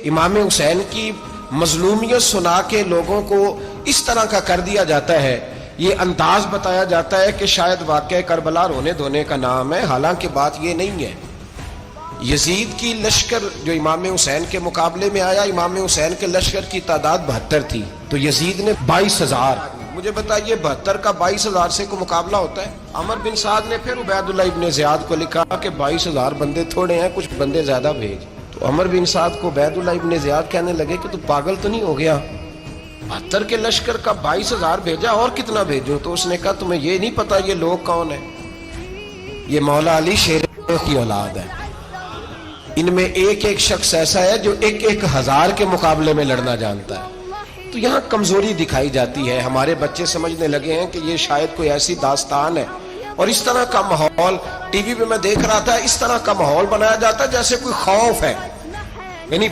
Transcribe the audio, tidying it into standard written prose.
امام حسین کی مظلومیت سنا کے لوگوں کو اس طرح کا کر دیا جاتا ہے، یہ انداز بتایا جاتا ہے کہ شاید واقعہ کربلا رونے دھونے کا نام ہے، حالانکہ بات یہ نہیں ہے۔ یزید کی لشکر جو امام حسین کے مقابلے میں آیا، امام حسین کے لشکر کی تعداد 72 تھی، تو یزید نے 22,000۔ مجھے بتائیے 72 کا 22,000 سے کو مقابلہ ہوتا ہے؟ عمر بن سعد نے پھر عبید اللہ ابن زیاد کو لکھا کہ 22,000 بندے تھوڑے ہیں، کچھ بندے زیادہ بھیج۔ تو عمر بن سعد کو عبید اللہ ابن زیاد کہنے لگے کہ تو پاگل تو نہیں ہو گیا، 72 کے لشکر کا 22,000 بھیجا، اور کتنا بھیجو؟ تو اس نے کہا تمہیں یہ نہیں پتا یہ لوگ کون ہیں؟ یہ مولا علی شیر کی اولاد ہے، ان میں ایک ایک شخص ایسا ہے جو 1,000 کے مقابلے میں لڑنا جانتا ہے۔ تو یہاں کمزوری دکھائی جاتی ہے، ہمارے بچے سمجھنے لگے ہیں کہ یہ شاید کوئی ایسی داستان ہے، اور اس طرح کا ماحول ٹی وی پہ میں دیکھ رہا تھا، اس طرح کا ماحول بنایا جاتا ہے جیسے کوئی خوف ہے، یعنی